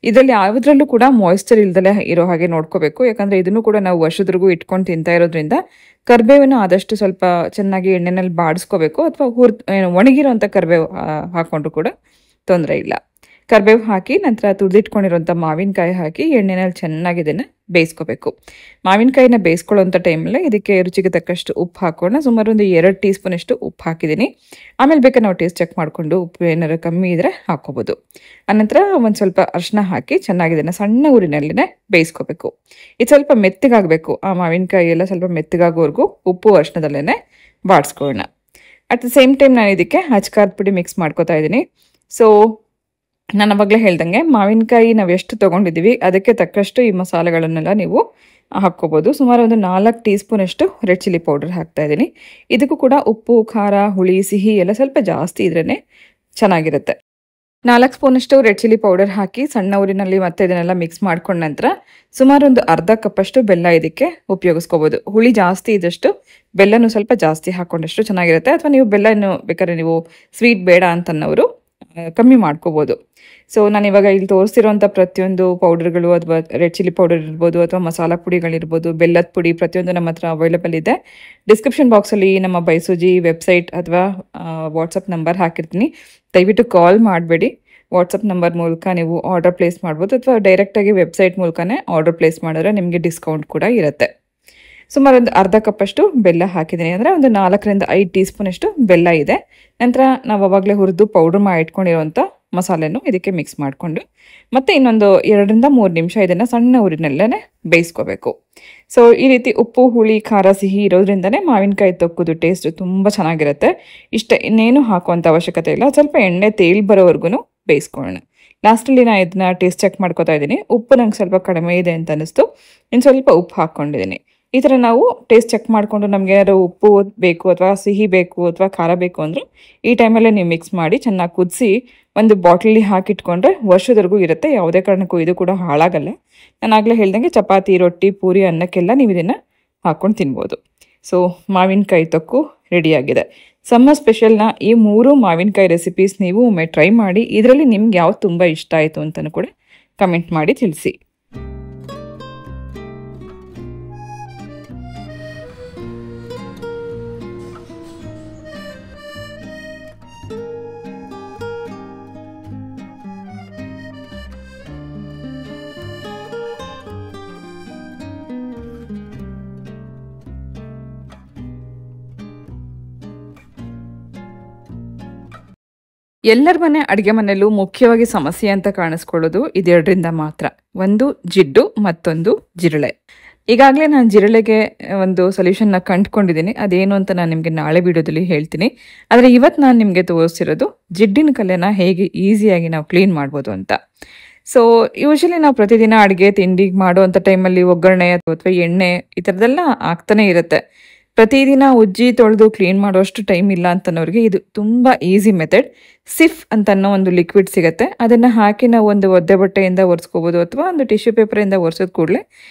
ಇದರಲ್ಲಿ ಯಾವುದ್ರಲ್ಲೂ ಕೂಡ ಮಾಯಿಶ್ಚರ್ ಇಲ್ದಲೇ ಇರೋ ಹಾಗೆ ನೋಡ್ಕೋಬೇಕು. ಯಾಕಂದರೆ ಇದನ್ನು ಕೂಡ ನಾವು ವರ್ಷದ್ರಿಗೂ ಇಟ್ಕೊಂಡು ತಿಂತಾ ಇರೋದ್ರಿಂದ ಕರಿಬೇವನ್ನು ಆದಷ್ಟು ಸ್ವಲ್ಪ ಚೆನ್ನಾಗಿ ಎಣ್ಣೆನಲ್ಲಿ ಬಾಡಿಸ್ಕೋಬೇಕು. ಅಥವಾ ಒಣಗಿರೋಂಥ ಕರಿಬೇವು ಹಾಕ್ಕೊಂಡ್ರು ಕೂಡ ತೊಂದರೆ ಇಲ್ಲ. ಕರಿಬೇವು ಹಾಕಿ ನಂತರ ತುರಿದಿಟ್ಕೊಂಡಿರೋಂಥ ಮಾವಿನಕಾಯಿ ಹಾಕಿ ಎಣ್ಣೆನಲ್ಲಿ ಚೆನ್ನಾಗಿ ಇದನ್ನು ಬೇಯಿಸ್ಕೋಬೇಕು. ಮಾವಿನಕಾಯಿನ ಬೇಯಿಸ್ಕೊಳ್ಳೋಂಥ ಟೈಮಲ್ಲಿ ಇದಕ್ಕೆ ರುಚಿಗೆ ತಕ್ಕಷ್ಟು ಉಪ್ಪು ಹಾಕೋಣ. ಸುಮಾರು ಒಂದು 2 ಟೀ ಸ್ಪೂನಷ್ಟು ಉಪ್ಪು ಹಾಕಿದ್ದೀನಿ. ಆಮೇಲೆ ಬೇಕಾದ್ರೆ ನಾವು ಟೇಸ್ಟ್ ಚೆಕ್ ಮಾಡಿಕೊಂಡು ಉಪ್ಪು ಏನಾರು ಕಮ್ಮಿ ಇದ್ದರೆ ಹಾಕ್ಕೋಬೋದು. ಆನಂತರ ಒಂದು ಸ್ವಲ್ಪ ಅರಿಶಿನ ಹಾಕಿ ಚೆನ್ನಾಗಿ ಇದನ್ನು ಸಣ್ಣ ಊರಿನಲ್ಲೇ ಬೇಯಿಸ್ಕೋಬೇಕು. ಇದು ಸ್ವಲ್ಪ ಮೆತ್ತಗಾಗಬೇಕು. ಆ ಮಾವಿನಕಾಯಿ ಎಲ್ಲ ಸ್ವಲ್ಪ ಮೆತ್ತಗಾಗೋವರೆಗೂ ಉಪ್ಪು ಅರಿಶಿನದಲ್ಲೇ ಬಾಡಿಸ್ಕೊಳ್ಳೋಣ. ಅಟ್ ದ ಸೇಮ್ ಟೈಮ್ ನಾನು ಇದಕ್ಕೆ ಅಚ್ಕಾರದ ಪುಡಿ ಮಿಕ್ಸ್ ಮಾಡ್ಕೋತಾ ಇದ್ದೀನಿ. ಸೊ ನಾನು ಅವಾಗಲೇ ಹೇಳ್ದಂಗೆ ಮಾವಿನಕಾಯಿ ನಾವು ಎಷ್ಟು ತೊಗೊಂಡಿದ್ದೀವಿ ಅದಕ್ಕೆ ತಕ್ಕಷ್ಟು ಈ ಮಸಾಲೆಗಳನ್ನೆಲ್ಲ ನೀವು ಹಾಕ್ಕೋಬೋದು. ಸುಮಾರು ಒಂದು 4 ಟೀ ಸ್ಪೂನಷ್ಟು ರೆಡ್ ಚಿಲ್ಲಿ ಪೌಡರ್ ಹಾಕ್ತಾಯಿದ್ದೀನಿ. ಇದಕ್ಕೂ ಕೂಡ ಉಪ್ಪು, ಖಾರ, ಹುಳಿ, ಸಿಹಿ ಎಲ್ಲ ಸ್ವಲ್ಪ ಜಾಸ್ತಿ ಇದ್ರೇ ಚೆನ್ನಾಗಿರುತ್ತೆ. 4 ಸ್ಪೂನಷ್ಟು ರೆಡ್ ಚಿಲ್ಲಿ ಪೌಡರ್ ಹಾಕಿ ಸಣ್ಣ ಊರಿನಲ್ಲಿ ಮತ್ತೆ ಇದನ್ನೆಲ್ಲ ಮಿಕ್ಸ್ ಮಾಡ್ಕೊಂಡ ನಂತರ ಸುಮಾರು ಒಂದು ಅರ್ಧ ಕಪ್ಪಷ್ಟು ಬೆಲ್ಲ ಇದಕ್ಕೆ ಉಪಯೋಗಿಸ್ಕೋಬೋದು. ಹುಳಿ ಜಾಸ್ತಿ ಇದ್ದಷ್ಟು ಬೆಲ್ಲನೂ ಸ್ವಲ್ಪ ಜಾಸ್ತಿ ಹಾಕ್ಕೊಂಡಷ್ಟು ಚೆನ್ನಾಗಿರುತ್ತೆ. ಅಥವಾ ನೀವು ಬೆಲ್ಲನೂ ಬೇಕಾದ್ರೆ ನೀವು ಸ್ವೀಟ್ ಬೇಡ ಅಂತನ್ನೋರು ಕಮ್ಮಿ ಮಾಡ್ಕೋಬೋದು. ಸೊ ನಾನು ಇವಾಗ ಇಲ್ಲಿ ತೋರಿಸ್ತಿರೋಂಥ ಪ್ರತಿಯೊಂದು ಪೌಡರ್ಗಳು ಅಥವಾ ರೆಡ್ ಚಿಲ್ಲಿ ಪೌಡರ್ ಇರ್ಬೋದು ಅಥವಾ ಮಸಾಲ ಪುಡಿಗಳಿರ್ಬೋದು, ಬೆಲ್ಲದ ಪುಡಿ ಪ್ರತಿಯೊಂದು ನಮ್ಮ ಹತ್ರ ಅವೈಲೇಬಲ್ ಇದೆ. ಡಿಸ್ಕ್ರಿಪ್ಷನ್ ಬಾಕ್ಸಲ್ಲಿ ನಮ್ಮ ಬೈಸೂಜಿ ವೆಬ್ಸೈಟ್ ಅಥವಾ ವಾಟ್ಸಪ್ ನಂಬರ್ ಹಾಕಿರ್ತೀನಿ. ದಯವಿಟ್ಟು ಕಾಲ್ ಮಾಡಬೇಡಿ. ವಾಟ್ಸಪ್ ನಂಬರ್ ಮೂಲಕ ನೀವು ಆರ್ಡರ್ ಪ್ಲೇಸ್ ಮಾಡ್ಬೋದು ಅಥವಾ ಡೈರೆಕ್ಟಾಗಿ ವೆಬ್ಸೈಟ್ ಮೂಲಕನೇ ಆರ್ಡರ್ ಪ್ಲೇಸ್ ಮಾಡಿದ್ರೆ ನಿಮಗೆ ಡಿಸ್ಕೌಂಟ್ ಕೂಡ ಇರುತ್ತೆ. ಸುಮಾರು ಒಂದು ಅರ್ಧ ಕಪ್ಪಷ್ಟು ಬೆಲ್ಲ ಹಾಕಿದ್ದೀನಿ. ಅಂದರೆ ಒಂದು 4-5 ಟೀ ಸ್ಪೂನಷ್ಟು ಬೆಲ್ಲ ಇದೆ. ನಂತರ ನಾವು ಅವಾಗಲೇ ಹುರಿದು ಪೌಡ್ರ್ ಮಾಡಿ ಇಟ್ಕೊಂಡಿರೋಂಥ ಮಸಾಲೆನೂ ಇದಕ್ಕೆ ಮಿಕ್ಸ್ ಮಾಡಿಕೊಂಡು ಮತ್ತೆ ಇನ್ನೊಂದು 2-3 ನಿಮಿಷ ಇದನ್ನು ಸಣ್ಣ ಊರಿನಲ್ಲೇ ಬೇಯಿಸ್ಕೋಬೇಕು. ಸೊ ಈ ರೀತಿ ಉಪ್ಪು, ಹುಳಿ, ಖಾರ, ಸಿಹಿ ಇರೋದ್ರಿಂದನೇ ಮಾವಿನಕಾಯಿ ತೊಕ್ಕುದು ಟೇಸ್ಟ್ ತುಂಬ ಚೆನ್ನಾಗಿರುತ್ತೆ. ಇನ್ನೇನು ಹಾಕುವಂಥ ಅವಶ್ಯಕತೆ ಇಲ್ಲ. ಸ್ವಲ್ಪ ಎಣ್ಣೆ ತೇಲ್ ಬರೋವರೆಗೂ ಬೇಯಿಸ್ಕೊಳ್ಳೋಣ. ಲಾಸ್ಟಲ್ಲಿ ನಾನು ಇದನ್ನ ಟೇಸ್ಟ್ ಚೆಕ್ ಮಾಡ್ಕೋತಾ ಇದ್ದೀನಿ. ಉಪ್ಪು ನಂಗೆ ಸ್ವಲ್ಪ ಕಡಿಮೆ ಇದೆ ಅಂತ ಅನ್ನಿಸ್ತು. ಇನ್ನು ಸ್ವಲ್ಪ ಉಪ್ಪು ಹಾಕ್ಕೊಂಡಿದ್ದೀನಿ. ಈ ಥರ ನಾವು ಟೇಸ್ಟ್ ಚೆಕ್ ಮಾಡಿಕೊಂಡು ನಮಗೆ ಏನಾದ್ರು ಉಪ್ಪು ಬೇಕು ಅಥವಾ ಸಿಹಿ ಬೇಕು ಅಥವಾ ಖಾರ ಬೇಕು ಅಂದರೆ ಈ ಟೈಮಲ್ಲೇ ನೀವು ಮಿಕ್ಸ್ ಮಾಡಿ ಚೆನ್ನಾಗಿ ಕುದಿಸಿ ಒಂದು ಬಾಟ್ಲಲ್ಲಿ ಹಾಕಿಟ್ಕೊಂಡ್ರೆ ವರ್ಷದವರೆಗೂ ಇರುತ್ತೆ. ಯಾವುದೇ ಕಾರಣಕ್ಕೂ ಇದು ಕೂಡ ಹಾಳಾಗಲ್ಲ. ನಾನು ಆಗಲೇ ಹೇಳ್ದಂಗೆ ಚಪಾತಿ, ರೊಟ್ಟಿ, ಪೂರಿ, ಅನ್ನಕ್ಕೆಲ್ಲ ನೀವು ಇದನ್ನು ಹಾಕ್ಕೊಂಡು ತಿನ್ಬೋದು. ಸೊ ಮಾವಿನಕಾಯಿ ತೊಕ್ಕು ರೆಡಿಯಾಗಿದೆ. ಸಮ್ಮರ್ ಸ್ಪೆಷಲ್ನ ಈ 3 ಮಾವಿನಕಾಯಿ ರೆಸಿಪೀಸ್ ನೀವು ಒಮ್ಮೆ ಟ್ರೈ ಮಾಡಿ. ಇದರಲ್ಲಿ ನಿಮ್ಗೆ ಯಾವ್ದು ತುಂಬ ಇಷ್ಟ ಆಯಿತು ಅಂತಲೂ ಕೂಡ ಕಮೆಂಟ್ ಮಾಡಿ ತಿಳಿಸಿ. ಎಲ್ಲರ ಅಡುಗೆ ಮನೆಯಲ್ಲೂ ಮುಖ್ಯವಾಗಿ ಸಮಸ್ಯೆ ಅಂತ ಕಾಣಿಸ್ಕೊಳ್ಳೋದು ಇದೆರಡರಿಂದ ಮಾತ್ರ. ಒಂದು ಜಿಡ್ಡು, ಮತ್ತೊಂದು ಜಿರಳೆ. ಈಗಾಗಲೇ ನಾನು ಜಿರಳೆಗೆ ಒಂದು ಸೊಲ್ಯೂಷನ್ನ ಕಂಡುಕೊಂಡಿದ್ದೀನಿ. ಅದೇನು ಅಂತ ನಾನು ನಿಮಗೆ ನಾಳೆ ವಿಡಿಯೋದಲ್ಲಿ ಹೇಳ್ತೀನಿ. ಆದರೆ ಇವತ್ತು ನಾನು ನಿಮಗೆ ತೋರಿಸ್ತಿರೋದು ಜಿಡ್ಡಿನ ಕಲೆನ ಹೇಗೆ ಈಸಿಯಾಗಿ ನಾವು ಕ್ಲೀನ್ ಮಾಡ್ಬೋದು ಅಂತ. ಸೊ ಯೂಶಲಿ ನಾವು ಪ್ರತಿದಿನ ಅಡುಗೆ ತಿಂಡಿ ಮಾಡುವಂಥ ಟೈಮಲ್ಲಿ ಒಗ್ಗರಣೆ ಅಥವಾ ಎಣ್ಣೆ ಈ ಥರದ್ದೆಲ್ಲ ಆಗ್ತಾನೆ ಇರುತ್ತೆ. ಪ್ರತಿದಿನ ಉಜ್ಜಿ ತೊಳೆದು ಕ್ಲೀನ್ ಮಾಡೋಷ್ಟು ಟೈಮ್ ಇಲ್ಲ ಅಂತನೋರಿಗೆ ಇದು ತುಂಬ ಈಸಿ ಮೆಥಡ್. ಸಿಫ್ ಅಂತನೋ ಒಂದು ಲಿಕ್ವಿಡ್ ಸಿಗುತ್ತೆ. ಅದನ್ನು ಹಾಕಿ ನಾವು ಒಂದು ಒದ್ದೆ ಬಟ್ಟೆಯಿಂದ ಒರೆಸ್ಕೋಬೋದು ಅಥವಾ ಒಂದು ಟಿಶ್ಯೂ ಪೇಪರಿಂದ ಒರೆಸೋದು ಕೂಡಲೇ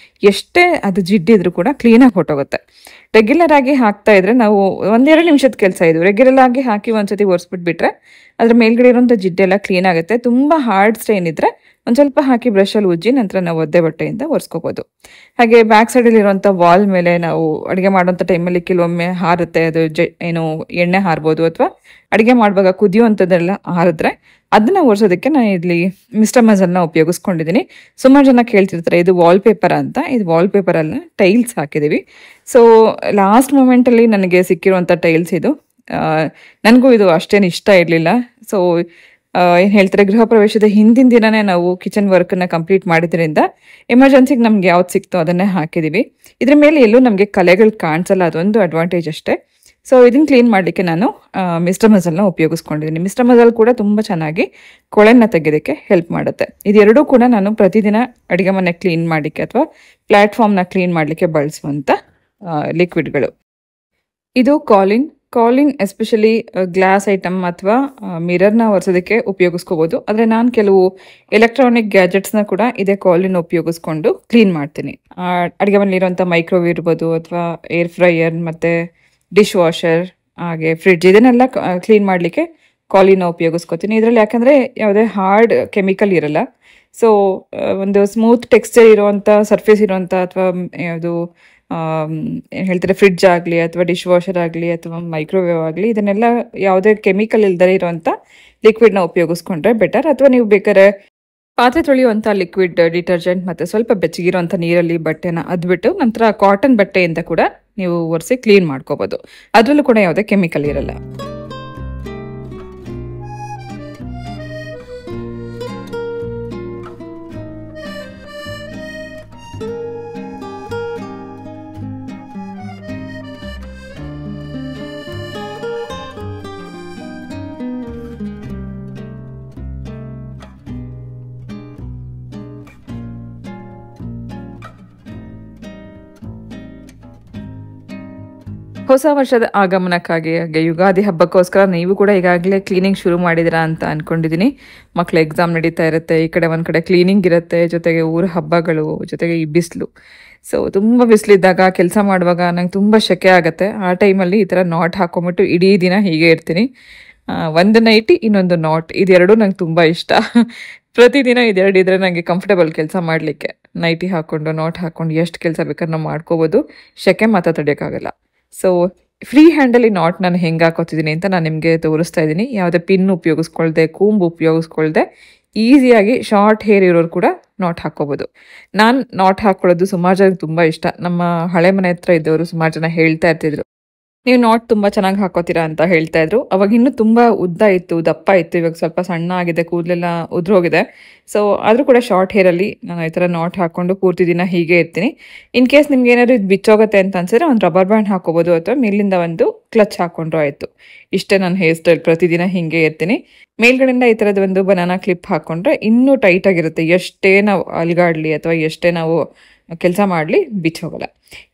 ಎಷ್ಟೇ ಅದು ಜಿಡ್ಡಿದ್ರೂ ಕೂಡ ಕ್ಲೀನಾಗಿ ಹೊಟ್ಟೋಗುತ್ತೆ. ರೆಗ್ಯುಲರ್ ಆಗಿ ಹಾಕ್ತಾ ಇದ್ರೆ ನಾವು 1-2 ನಿಮಿಷದ ಕೆಲಸ ಇದು. ರೆಗ್ಯುಲರ್ ಆಗಿ ಹಾಕಿ ಒಂದ್ಸತಿ ಒರೆಸ್ಬಿಟ್ಬಿಟ್ರೆ ಅದ್ರ ಮೇಲ್ಗಡೆ ಇರೋಂಥ ಜಿಡ್ಡೆಲ್ಲ ಕ್ಲೀನ್ ಆಗುತ್ತೆ. ತುಂಬ ಹಾರ್ಡ್ ಸ್ಟೈನ್ ಇದ್ದರೆ ಒಂದು ಸ್ವಲ್ಪ ಹಾಕಿ ಬ್ರಷಲ್ಲಿ ಉಜ್ಜಿ ನಂತರ ನಾವು ಒದ್ದೆ ಬಟ್ಟೆಯಿಂದ ಒರೆಸ್ಕೋಬೋದು. ಹಾಗೆ ಬ್ಯಾಕ್ ಸೈಡಲ್ಲಿ ಇರುವಂಥ ವಾಲ್ ಮೇಲೆ ನಾವು ಅಡುಗೆ ಮಾಡೋಂಥ ಟೈಮಲ್ಲಿ ಕೆಲವೊಮ್ಮೆ ಹಾರುತ್ತೆ, ಅದು ಏನು ಎಣ್ಣೆ ಹಾರ್ಬೋದು ಅಥವಾ ಅಡುಗೆ ಮಾಡುವಾಗ ಕುದಿಯುವಂಥದ್ದೆಲ್ಲ ಹಾರಿದ್ರೆ ಅದನ್ನ ಒರೆಸೋದಕ್ಕೆ ನಾನು ಇಲ್ಲಿ ಮಿಸ್ಟರ್ ಮಜಲ್ನ ಉಪಯೋಗಿಸ್ಕೊಂಡಿದ್ದೀನಿ. ಸುಮಾರು ಜನ ಕೇಳ್ತಿರ್ತಾರೆ ಇದು ವಾಲ್ಪೇಪರ್ ಅಂತ. ಇದು ವಾಲ್ಪೇಪರ್ ಅಲ್ಲ, ಟೈಲ್ಸ್ ಹಾಕಿದ್ದೀವಿ. ಸೊ ಲಾಸ್ಟ್ ಮೂಮೆಂಟಲ್ಲಿ ನನಗೆ ಸಿಕ್ಕಿರುವಂಥ ಟೈಲ್ಸ್ ಇದು. ನನಗೂ ಇದು ಅಷ್ಟೇನು ಇಷ್ಟ ಇರಲಿಲ್ಲ. ಸೊ ಏನು ಹೇಳ್ತಾರೆ, ಗೃಹ ಪ್ರವೇಶದ ಹಿಂದಿನ ದಿನನೇ ನಾವು ಕಿಚನ್ ವರ್ಕನ್ನು ಕಂಪ್ಲೀಟ್ ಮಾಡಿದ್ರಿಂದ ಎಮರ್ಜೆನ್ಸಿಗೆ ನಮ್ಗೆ ಯಾವ್ದು ಸಿಕ್ತೋ ಅದನ್ನೇ ಹಾಕಿದ್ದೀವಿ. ಇದ್ರ ಮೇಲೆ ಎಲ್ಲೂ ನಮಗೆ ಕಲೆಗಳು ಕಾಣಿಸಲ್ಲ, ಅದೊಂದು ಅಡ್ವಾಂಟೇಜ್ ಅಷ್ಟೇ. ಸೊ ಇದನ್ನು ಕ್ಲೀನ್ ಮಾಡಲಿಕ್ಕೆ ನಾನು ಮಿಸ್ಟರ್ ಮಜಲ್ನ ಉಪಯೋಗಿಸ್ಕೊಂಡಿದ್ದೀನಿ. ಮಿಸ್ಟರ್ ಮಜಲ್ ಕೂಡ ತುಂಬ ಚೆನ್ನಾಗಿ ಕೊಳೆನ ತೆಗೆಯೋದಕ್ಕೆ ಹೆಲ್ಪ್ ಮಾಡುತ್ತೆ. ಇದೆರಡೂ ಕೂಡ ನಾನು ಪ್ರತಿದಿನ ಅಡುಗೆ ಮನೆ ಕ್ಲೀನ್ ಮಾಡಲಿಕ್ಕೆ ಅಥವಾ ಪ್ಲ್ಯಾಟ್ಫಾರ್ಮ್ನ ಕ್ಲೀನ್ ಮಾಡಲಿಕ್ಕೆ ಬಳಸುವಂಥ ಲಿಕ್ವಿಡ್ಗಳು. ಇದು ಕಾಲಿನ್ ಎಸ್ಪೆಷಲಿ ಗ್ಲಾಸ್ ಐಟಮ್ ಅಥವಾ ಮಿರರ್ನ ಒರೆಸೋದಕ್ಕೆ ಉಪಯೋಗಿಸ್ಕೋಬೋದು. ಆದರೆ ನಾನು ಕೆಲವು ಎಲೆಕ್ಟ್ರಾನಿಕ್ ಗ್ಯಾಜೆಟ್ಸ್ನ ಕೂಡ ಇದೇ ಕಾಲಿನ್ ಉಪಯೋಗಿಸ್ಕೊಂಡು ಕ್ಲೀನ್ ಮಾಡ್ತೀನಿ. ಅಡುಗೆ ಮನೆಯಲ್ಲಿರುವಂಥ ಮೈಕ್ರೋವೇವ್ ಇರ್ಬೋದು ಅಥವಾ ಏರ್ ಫ್ರೈಯರ್ ಮತ್ತು ಡಿಶ್ ವಾಷರ್ ಹಾಗೆ ಫ್ರಿಡ್ಜ್ ಇದನ್ನೆಲ್ಲ ಕ್ಲೀನ್ ಮಾಡಲಿಕ್ಕೆ ಕಾಲಿನ ಉಪಯೋಗಿಸ್ಕೋತೀನಿ. ಇದರಲ್ಲಿ ಯಾಕಂದರೆ ಯಾವುದೇ ಹಾರ್ಡ್ ಕೆಮಿಕಲ್ ಇರಲ್ಲ. ಸೊ ಒಂದು ಸ್ಮೂತ್ ಟೆಕ್ಸ್ಚರ್ ಇರುವಂಥ ಸರ್ಫೇಸ್ ಇರುವಂಥ ಅಥವಾ ಯಾವುದು ಏನು ಹೇಳ್ತಾರೆ ಫ್ರಿಡ್ಜ್ ಆಗಲಿ ಅಥವಾ ಡಿಶ್ ವಾಷರ್ ಆಗಲಿ ಅಥವಾ ಮೈಕ್ರೋವೇವ್ ಆಗಲಿ ಇದನ್ನೆಲ್ಲ ಯಾವುದೇ ಕೆಮಿಕಲ್ ಇಲ್ದೇ ಇರುವಂಥ ಲಿಕ್ವಿಡ್ನ ಉಪಯೋಗಿಸ್ಕೊಂಡ್ರೆ ಬೆಟರ್. ಅಥವಾ ನೀವು ಬೇಕಾದ್ರೆ ಪಾತ್ರೆ ತೊಳೆಯುವಂಥ ಲಿಕ್ವಿಡ್ ಡಿಟರ್ಜೆಂಟ್ ಮತ್ತು ಸ್ವಲ್ಪ ಬೆಚ್ಚಗಿರುವಂಥ ನೀರಲ್ಲಿ ಬಟ್ಟೆನ ಅದ್ಬಿಟ್ಟು ನಂತರ ಕಾಟನ್ ಬಟ್ಟೆಯಿಂದ ಕೂಡ ನೀವು ಒರೆಸಿ ಕ್ಲೀನ್ ಮಾಡ್ಕೋಬೋದು. ಅದರಲ್ಲೂ ಕೂಡ ಯಾವುದೇ ಕೆಮಿಕಲ್ ಇರಲ್ಲ. ಹೊಸ ವರ್ಷದ ಆಗಮನಕ್ಕಾಗಿ ಹಾಗೆ ಯುಗಾದಿ ಹಬ್ಬಕ್ಕೋಸ್ಕರ ನೀವು ಕೂಡ ಈಗಾಗಲೇ ಕ್ಲೀನಿಂಗ್ ಶುರು ಮಾಡಿದಿರಾ ಅಂತ ಅಂದ್ಕೊಂಡಿದ್ದೀನಿ. ಮಕ್ಕಳ ಎಕ್ಸಾಮ್ ನಡೀತಾ ಇರುತ್ತೆ, ಈ ಕಡೆ ಒಂದು ಕಡೆ ಕ್ಲೀನಿಂಗ್ ಇರುತ್ತೆ, ಜೊತೆಗೆ ಊರ ಹಬ್ಬಗಳು, ಜೊತೆಗೆ ಈ ಬಿಸಿಲು. ಸೊ ತುಂಬ ಬಿಸಿಲಿದ್ದಾಗ ಕೆಲಸ ಮಾಡುವಾಗ ನಂಗೆ ತುಂಬ ಸೆಕೆ ಆಗುತ್ತೆ. ಆ ಟೈಮಲ್ಲಿ ಈ ಥರ ನಾಟ್ ಹಾಕೊಂಬಿಟ್ಟು ಇಡೀ ದಿನ ಹೀಗೆ ಇರ್ತೀನಿ. ಒಂದು ನೈಟಿ ಇನ್ನೊಂದು ನಾಟ್, ಇದೆರಡು ನಂಗೆ ತುಂಬ ಇಷ್ಟ. ಪ್ರತಿದಿನ ಇದೆರಡು ಇದ್ರೆ ನನಗೆ ಕಂಫರ್ಟಬಲ್ ಕೆಲಸ ಮಾಡಲಿಕ್ಕೆ. ನೈಟಿ ಹಾಕ್ಕೊಂಡು ನಾಟ್ ಹಾಕ್ಕೊಂಡು ಎಷ್ಟು ಕೆಲಸ ಬೇಕಾದ್ರೆ ನಾವು ಮಾಡ್ಕೋಬೋದು, ಸೆಕೆ ಮಾತ್ರ ತಡೆಯೋಕ್ಕಾಗಲ್ಲ. ಸೊ ಫ್ರೀ ಹ್ಯಾಂಡಲ್ಲಿ ನಾಟ್ ನಾನು ಹೆಂಗೆ ಹಾಕೋತಿದ್ದೀನಿ ಅಂತ ನಾನು ನಿಮಗೆ ತೋರಿಸ್ತಾ ಇದ್ದೀನಿ. ಯಾವುದೇ ಪಿನ್ ಉಪಯೋಗಿಸ್ಕೊಳ್ದೆ, ಕೂಂಬು ಉಪಯೋಗಿಸ್ಕೊಳ್ದೆ ಈಸಿಯಾಗಿ ಶಾರ್ಟ್ ಹೇರ್ ಇರೋರು ಕೂಡ ನಾಟ್ ಹಾಕ್ಕೋಬೋದು. ನಾನು ನಾಟ್ ಹಾಕ್ಕೊಳ್ಳೋದು ಸುಮಾರು ಜನಕ್ಕೆ ತುಂಬ ಇಷ್ಟ. ನಮ್ಮ ಹಳೆ ಮನೆ ಹತ್ರ ಇದ್ದವರು ಸುಮಾರು ಜನ ಹೇಳ್ತಾ ಇರ್ತಿದ್ರು, ನೀವು ನಾಟ್ ತುಂಬ ಚೆನ್ನಾಗಿ ಹಾಕೋತೀರಾ ಅಂತ ಹೇಳ್ತಾ ಇದ್ರು. ಅವಾಗ ಇನ್ನೂ ತುಂಬ ಉದ್ದ ಇತ್ತು, ದಪ್ಪ ಇತ್ತು. ಇವಾಗ ಸ್ವಲ್ಪ ಸಣ್ಣ ಆಗಿದೆ, ಕೂದಲೆಲ್ಲ ಉದ್ರೋಗಿದೆ. ಸೊ ಆದರೂ ಕೂಡ ಶಾರ್ಟ್ ಹೇರಲ್ಲಿ ನಾನು ಈ ಥರ ನಾಟ್ ಹಾಕ್ಕೊಂಡು ಪೂರ್ತಿ ದಿನ ಹೀಗೆ ಇರ್ತೀನಿ. ಇನ್ ಕೇಸ್ ನಿಮ್ಗೆ ಏನಾದ್ರು ಇದು ಬಿಚ್ಚೋಗುತ್ತೆ ಅಂತ ಅನ್ಸಿದ್ರೆ ಒಂದು ರಬ್ಬರ್ ಬ್ಯಾಂಡ್ ಹಾಕೋಬೋದು ಅಥವಾ ಮೇಲಿಂದ ಒಂದು ಕ್ಲಚ್ ಹಾಕ್ಕೊಂಡ್ರು ಆಯಿತು. ಇಷ್ಟೇ ನನ್ನ ಹೇರ್ ಸ್ಟೈಲ್, ಪ್ರತಿದಿನ ಹೀಗೆ ಇರ್ತೀನಿ. ಮೇಲ್ಗಡೆಯಿಂದ ಈ ಥರದ ಒಂದು ಬನಾನಾ ಕ್ಲಿಪ್ ಹಾಕ್ಕೊಂಡ್ರೆ ಇನ್ನೂ ಟೈಟಾಗಿರುತ್ತೆ. ಎಷ್ಟೇ ನಾವು ಅಲ್ಗಾಡಲಿ ಅಥವಾ ಎಷ್ಟೇ ನಾವು ಕೆಲಸ ಮಾಡಲಿ ಬಿಚ್ಚೋಗಲ್ಲ.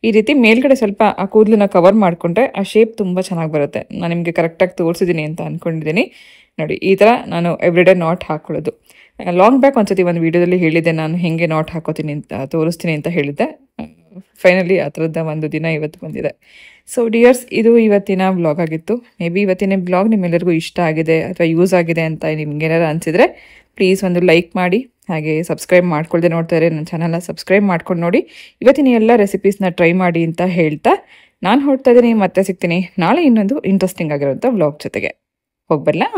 ಈ ರೀತಿ ಮೇಲ್ಗಡೆ ಸ್ವಲ್ಪ ಆ ಕೂದಲನ್ನ ಕವರ್ ಮಾಡಿಕೊಂಡ್ರೆ ಆ ಶೇಪ್ ತುಂಬ ಚೆನ್ನಾಗಿ ಬರುತ್ತೆ. ನಾನು ನಿಮಗೆ ಕರೆಕ್ಟಾಗಿ ತೋರಿಸಿದ್ದೀನಿ ಅಂತ ಅಂದ್ಕೊಂಡಿದ್ದೀನಿ. ನೋಡಿ, ಈ ಥರ ನಾನು ಎವ್ರಿಡೇ ನಾಟ್ ಹಾಕ್ಕೊಳ್ಳೋದು. ಲಾಂಗ್ ಬ್ಯಾಕ್ ಒಂದ್ಸತಿ ಒಂದು ವೀಡಿಯೋದಲ್ಲಿ ಹೇಳಿದ್ದೆ, ನಾನು ಹೇಗೆ ನಾಟ್ ಹಾಕೋತೀನಿ ಅಂತ ತೋರಿಸ್ತೀನಿ ಅಂತ ಹೇಳಿದ್ದೆ. ಫೈನಲಿ ಆ ಥರದ ಒಂದು ದಿನ ಇವತ್ತು ಬಂದಿದೆ. ಸೊ ಡಿಯರ್ಸ್, ಇದು ಇವತ್ತಿನ ಬ್ಲಾಗ್ ಆಗಿತ್ತು. ಮೇ ಬಿ ಇವತ್ತಿನ ಬ್ಲಾಗ್ ನಿಮ್ಮೆಲ್ಲರಿಗೂ ಇಷ್ಟ ಆಗಿದೆ ಅಥವಾ ಯೂಸ್ ಆಗಿದೆ ಅಂತ ನಿಮ್ಗೇನಾರು ಅನಿಸಿದರೆ ಪ್ಲೀಸ್ ಒಂದು ಲೈಕ್ ಮಾಡಿ. ಹಾಗೆ ಸಬ್ಸ್ಕ್ರೈಬ್ ಮಾಡ್ಕೊಳ್ದೆ ನೋಡ್ತಾ ಇದ್ರೆ ನನ್ನ ಚಾನಲ್ನ ಸಬ್ಸ್ಕ್ರೈಬ್ ಮಾಡ್ಕೊಂಡು ನೋಡಿ. ಇವತ್ತಿನ ಎಲ್ಲ ರೆಸಿಪೀಸ್ನ ಟ್ರೈ ಮಾಡಿ ಅಂತ ಹೇಳ್ತಾ ನಾನು ಹೊರಡ್ತಾ ಇದ್ದೀನಿ. ಮತ್ತೆ ಸಿಗ್ತೀನಿ ನಾಳೆ ಇನ್ನೊಂದು ಇಂಟ್ರೆಸ್ಟಿಂಗ್ ಆಗಿರೋಂಥ ವ್ಲಾಗ್ ಜೊತೆಗೆ. ಹೋಗ್ಬರ್ಲಾ?